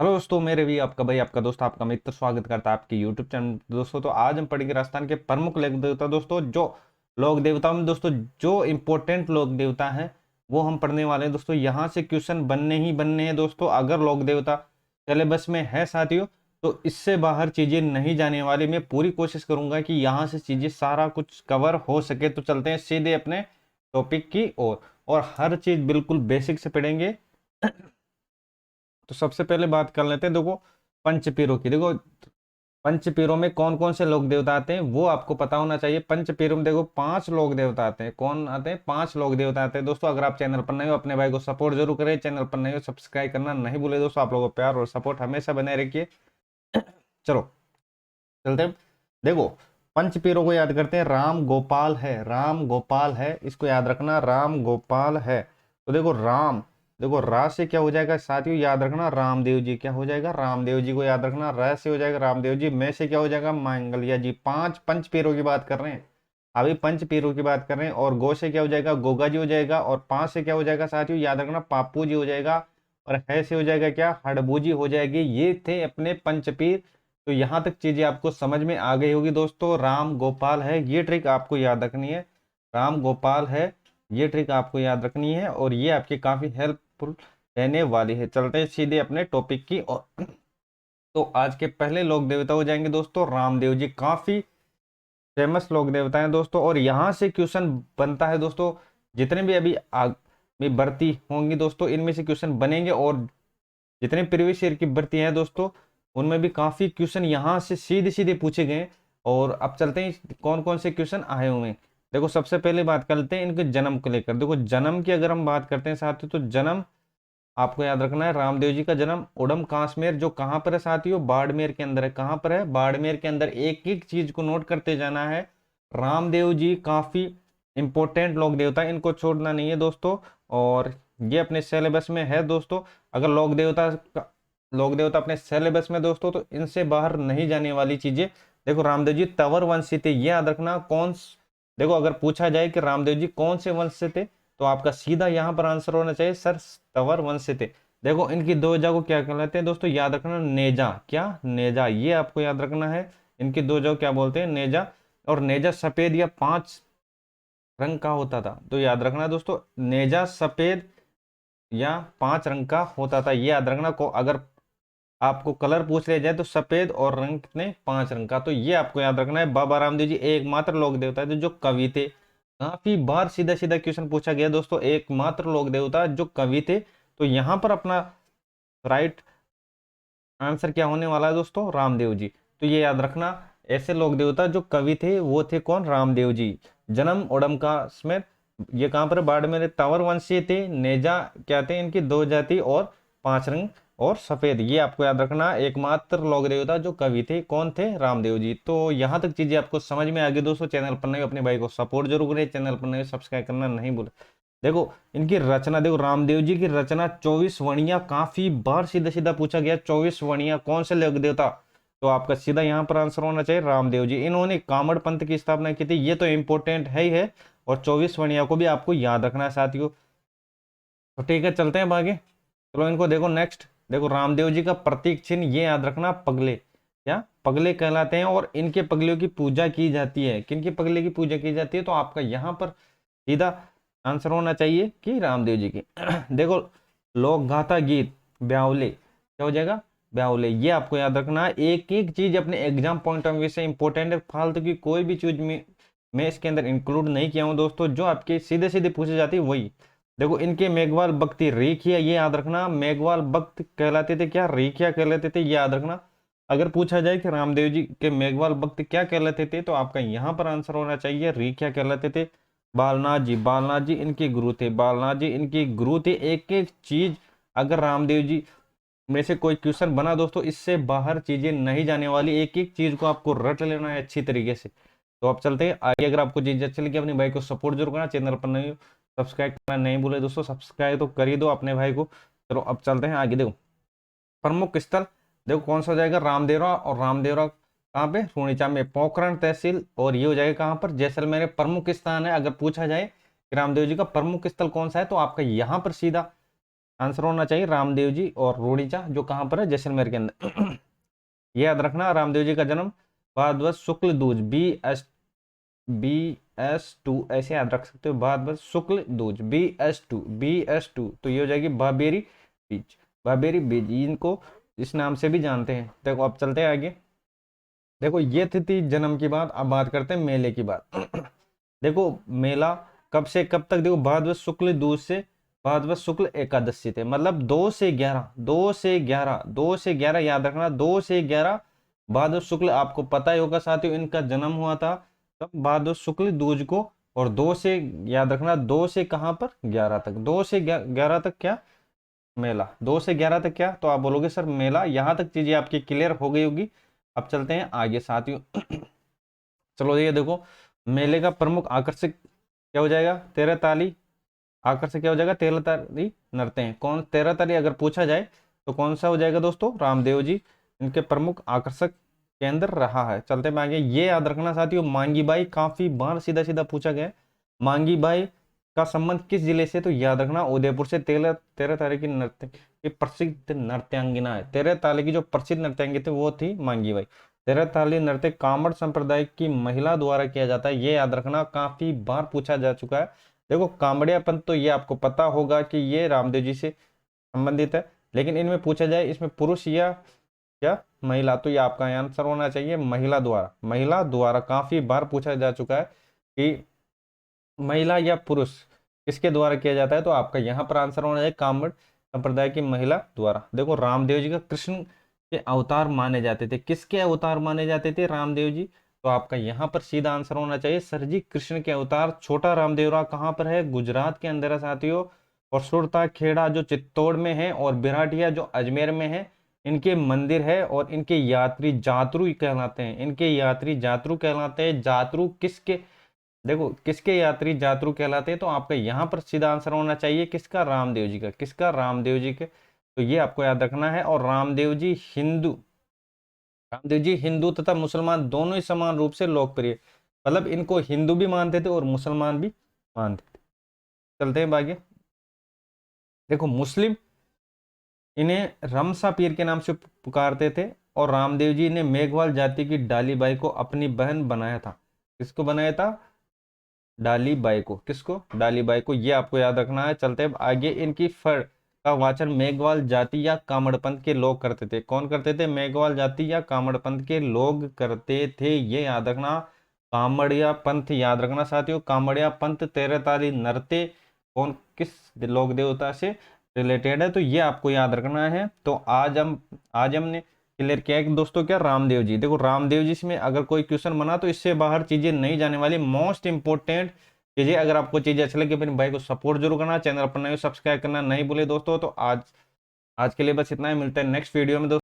Hello दोस्तों, मेरे भी आपका भाई, आपका दोस्त, आपका मित्र स्वागत करता है आपके यूट्यूब चैनल दोस्तों। तो आज हम पढ़ेंगे राजस्थान के प्रमुख लोक देवता दोस्तों। जो लोक देवताओं में दोस्तों जो इम्पोर्टेंट लोक देवता हैं वो हम पढ़ने वाले हैं दोस्तों। यहाँ से क्वेश्चन बनने ही बनने हैं दोस्तों। अगर लोक देवता सिलेबस में है साथियों तो इससे बाहर चीजें नहीं जाने वाली। मैं पूरी कोशिश करूंगा कि यहाँ से चीजें सारा कुछ कवर हो सके। तो चलते हैं सीधे अपने टॉपिक की ओर और हर चीज बिल्कुल बेसिक से पढ़ेंगे। तो सबसे पहले बात कर लेते हैं देखो पंचपीरों की। देखो पंचपीरों में कौन कौन से लोक देवता आते हैं वो आपको पता होना चाहिए। पंचपीरों में देखो 5 लोक देवता आते हैं। कौन आते हैं? 5 लोक देवता आते हैं दोस्तों। अगर आप चैनल पर नए हो अपने भाई को सपोर्ट जरूर करें। चैनल पर नए हो सब्सक्राइब करना नहीं भूले दोस्तों। आप लोगों को प्यार और सपोर्ट हमेशा बने रखिए। चलो चलते हैं। देखो पंचपीरों को याद करते हैं। राम गोपाल है, राम गोपाल है, इसको याद रखना, राम गोपाल है। तो देखो राम, देखो रा से क्या हो जाएगा साथियों, याद रखना रामदेव जी। क्या हो जाएगा? रामदेव जी को याद रखना। र से हो जाएगा रामदेव जी। मैं से क्या हो जाएगा? मांगलिया जी। 5 पंचपीरों की बात कर रहे हैं, अभी पंचपीरों की बात कर रहे हैं। और गो से क्या हो जाएगा? गोगा जी हो जाएगा। और 5 से क्या हो जाएगा साथियों, याद रखना पापू जी हो जाएगा। और है से हो जाएगा क्या? हड़बू जी हो जाएगी। ये थे अपने पंचपीर। तो यहां तक चीजें आपको समझ में आ गई होगी दोस्तों। राम गोपाल है, ये ट्रिक आपको याद रखनी है। राम गोपाल है, ये ट्रिक आपको याद रखनी है और ये आपकी काफी हेल्पफुल रहने वाली है। चलते हैं सीधे अपने टॉपिक की और तो आज के पहले लोक देवता हो जाएंगे दोस्तों रामदेव जी। काफी फेमस लोक देवता हैं दोस्तों और यहाँ से क्वेश्चन बनता है दोस्तों। जितने भी अभी आगे भर्ती होंगी दोस्तों इनमें से क्वेश्चन बनेंगे। और जितने प्रीवियस ईयर की भर्ती है दोस्तों उनमें भी काफी क्वेश्चन यहाँ से सीधे सीधे पूछे गए। और अब चलते हैं कौन कौन से क्वेश्चन आए हुए हैं। देखो सबसे पहले बात करते हैं इनके जन्म को लेकर। देखो जन्म की अगर हम बात करते हैं साथियों तो जन्म आपको याद रखना है। रामदेव जी का जन्म उड़म काश्मीर, जो कहाँ पर है साथियों? बाड़मेर के अंदर है। कहाँ पर है? बाड़मेर के अंदर। एक एक चीज को नोट करते जाना है। रामदेव जी काफी इंपॉर्टेंट लोक देवता, इनको छोड़ना नहीं है दोस्तों। और ये अपने सिलेबस में है दोस्तों। अगर लोक देवता अपने सिलेबस में दोस्तों तो इनसे बाहर नहीं जाने वाली चीजें। देखो रामदेव जी तंवर वंश से थे, ये याद रखना। देखो अगर पूछा जाए कि रामदेव जी कौन से वंश से थे तो आपका सीधा यहां पर आंसर होना चाहिए सर तंवर वंश से थे। देखो इनकी दो को क्या कहलाते हैं दोस्तों, याद रखना नेजा। क्या? नेजा, ये आपको याद रखना है। इनकी दो क्या बोलते हैं? नेजा। और नेजा सफेद या 5 रंग का होता था, तो याद रखना दोस्तों नेजा सफेद या 5 रंग का होता था, ये याद रखना। को अगर आपको कलर पूछ लिया जाए तो सफेद और रंग कितने? 5 रंग का। तो ये आपको याद रखना है। बाबा रामदेव जी एकमात्र लोक देवता थे जो कवि थे। काफी बार सीधा सीधा क्वेश्चन पूछा गया दोस्तों, एकमात्र लोक देवता जो कवि थे। तो यहां पर अपना राइट आंसर क्या होने वाला है दोस्तों? रामदेव जी। तो ये याद रखना, ऐसे लोक देवता जो कवि थे वो थे कौन? रामदेव जी। जन्म ओडम का स्मेर, ये कहां पर? बाड़मेर। तंवर वंशीय थे। नेजा क्या थे? इनकी 2 जाति और 5 रंग और सफेद। ये आपको याद रखना, एकमात्र लोक देवता जो कवि थे कौन थे? रामदेव जी। तो यहां तक चीजें आपको समझ में आ गई दोस्तों। चैनल पर नए हो अपने भाई को सपोर्ट जरूर करें। चैनल पर नए सब्सक्राइब करना नहीं भूलें। देखो इनकी रचना, देखो रामदेव जी की रचना 24 वणियां, काफी बार सीधा सीधा पूछा गया 24 वणियां कौन से लोक देवता? तो आपका सीधा यहां पर आंसर होना चाहिए रामदेव जी। इन्होंने कामड़ पंथ की स्थापना की थी, ये तो इंपॉर्टेंट है ही है। और 24 वणियां को भी आपको याद रखना है साथियों। तो ठीक है चलते हैं अब आगे। चलो इनको देखो नेक्स्ट। देखो रामदेव जी का प्रतीक चिन्ह ये याद रखना, पगले। क्या? पगले कहलाते हैं और इनके पगलियों की पूजा की जाती है। किनके पगले की पूजा की जाती है? तो आपका यहाँ पर सीधा आंसर होना चाहिए कि रामदेव जी की। देखो लोक गाथा गीत ब्यावले, क्या हो जाएगा? ब्यावले। ये आपको याद रखना, एक एक चीज अपने एग्जाम पॉइंट ऑफ व्यू से इंपॉर्टेंट है। फालतू की कोई भी चीज में मैं इसके अंदर इंक्लूड नहीं किया हूं दोस्तों। जो आपके सीधे सीधे पूछी जाती है वही। देखो इनके मेघवाल भक्ति रेखिया, ये याद रखना। मेघवाल भक्त कहलाते थे क्या? रेखिया कहलाते थे, ये याद रखना। अगर पूछा जाए कि रामदेव जी के मेघवाल भक्त क्या कहलाते थे तो आपका यहाँ पर आंसर होना चाहिए रेखिया कहलाते थे। बालनाथ जी, बालनाथ जी इनके गुरु थे। बालनाथ जी इनके गुरु थे। एक एक चीज अगर रामदेव जी में से कोई क्वेश्चन बना दोस्तों इससे बाहर चीजें नहीं जाने वाली। एक एक चीज को आपको रट लेना है अच्छी तरीके से। तो आप चलते हैं आगे। अगर आपको चीज अच्छी लगी अपने भाई को सपोर्ट जरूर करना। चैनल पर नहीं सब्सक्राइब करना नहीं भूले दोस्तों। सब्सक्राइब तो कर ही दो अपने भाई को। चलो अब चलते हैं आगे। देखो प्रमुख स्थल, देखो कौन सा हो जाएगा? रामदेवरा। और रामदेवरा कहाँ पे? रूणीचा में, पोखरण तहसील। और ये हो जाएगा कहाँ पर? जैसलमेर। प्रमुख स्थान है। अगर पूछा जाए कि रामदेव जी का प्रमुख स्थल कौन सा है तो आपका यहाँ पर सीधा आंसर होना चाहिए रामदेव जी और रूड़ीचा, जो कहाँ पर है, जैसलमेर के अंदर। ये याद रखना, रामदेव जी का जन्म भाद्रपद शुक्ल दूज, BS2 ऐसे याद रख सकते हो, भाद्रपद शुक्ल दूज, BS2 तो ये हो जाएगी भाबेरी बीज, भाबेरी बीज, इनको इस नाम से भी जानते हैं। देखो अब चलते हैं आगे। देखो ये थी जन्म की बात। अब बात करते हैं मेले की बात। देखो मेला कब से कब तक, देखो भाद्रपद शुक्ल दूज से भाद्रपद शुक्ल एकादशी थे, मतलब 2 से 11, 2 से 11, 2 से 11 याद रखना, 2 से 11 भाद्रपद शुक्ल, आपको पता ही होगा साथियों इनका जन्म हुआ था तब भाद्रपद शुक्ल दूज को। और 2 से याद रखना, 2 से कहां पर 11 तक, 2 से 11 तक क्या मेला, 2 से 11 तक क्या, तो आप बोलोगे सर मेला। यहां तक चीजें आपकी क्लियर हो गई होगी। अब चलते हैं आगे साथियों। चलो ये देखो, मेले का प्रमुख आकर्षक क्या हो जाएगा, 13 ताली आकर्षक क्या हो जाएगा, 13 ताली नृत्य। कौन 13 ताली अगर पूछा जाए तो कौन सा हो जाएगा दोस्तों, रामदेव जी इनके प्रमुख आकर्षक के अंदर रहा है। चलते हैं आगे। ये याद रखना साथियों, मांगी बाई काफी बार सीधा सीधा पूछा गया है। मांगी बाई का संबंध किस जिले से, तो याद रखना उदयपुर से। 13 ताली की नृत्य, ये प्रसिद्ध नृत्यांगिना है। 13 ताली की जो प्रसिद्ध नृत्यांगिना थी वो थी मांगी बाई। 13 ताली नृत्य कामड़ संप्रदाय की महिला द्वारा किया जाता है, ये याद रखना, काफी बार पूछा जा चुका है। देखो कामड़ियापन तो ये आपको पता होगा कि ये रामदेव जी से संबंधित है, लेकिन इनमें पूछा जाए इसमें पुरुष या महिला, तो ये आपका आंसर होना चाहिए महिला द्वारा। महिला द्वारा काफी बार पूछा जा चुका है कि महिला या पुरुष किसके द्वारा किया जाता है, तो आपका यहाँ पर आंसर होना चाहिए कामड़ संप्रदाय की महिला द्वारा। देखो रामदेव जी का कृष्ण के अवतार माने जाते थे, किसके अवतार माने जाते थे रामदेव जी, तो आपका यहाँ पर सीधा आंसर होना चाहिए सर जी कृष्ण के अवतार। छोटा रामदेवरा कहाँ पर है, गुजरात के अंदर है साथियों। और सुरता खेड़ा जो चित्तौड़ में है, और बिराटिया जो अजमेर में है, इनके मंदिर है। और इनके यात्री जातरू कहलाते हैं, इनके यात्री जातरू कहलाते हैं। जातरू किसके, देखो किसके यात्री जातरू कहलाते हैं, तो आपका यहाँ पर सीधा आंसर होना चाहिए किसका, रामदेव जी का। किसका, रामदेव जी के, तो ये आपको याद रखना है। और रामदेव जी हिंदू तथा मुसलमान दोनों ही समान रूप से लोकप्रिय, मतलब इनको हिंदू भी मानते थे और मुसलमान भी मानते थे। चलते हैं आगे। देखो मुस्लिम इन्हें रमसा पीर के नाम से पुकारते थे, और रामदेव जी ने मेघवाल जाति की डाली बाई को अपनी बहन बनाया था। किसको बनाया था, डाली बाई को। किसको, डाली बाई को, ये आपको याद रखना है। चलते हैं आगे। इनकी फर का वाचन मेघवाल जाति या कामड़पंथ के लोग करते थे। कौन करते थे, मेघवाल जाति या कामड़पंथ के लोग करते थे, ये याद रखना। कामड़िया पंथ याद रखना साथियों, कामड़िया पंथ 13 ताली नृत्य कौन किस लोक देवता से रिलेटेड है, तो ये आपको याद रखना है। तो आज हमने क्लियर किया है कि दोस्तों क्या, रामदेव जी। देखो रामदेव जी में अगर कोई क्वेश्चन बना तो इससे बाहर चीजें नहीं जाने वाली। मोस्ट इंपोर्टेंट चीजें, अगर आपको चीजें अच्छी लगी अपने भाई को सपोर्ट जरूर करना, चैनल पर नए सब्सक्राइब करना नहीं भूले दोस्तों। तो आज आज के लिए बस इतना ही, मिलता है नेक्स्ट वीडियो में दोस्तों।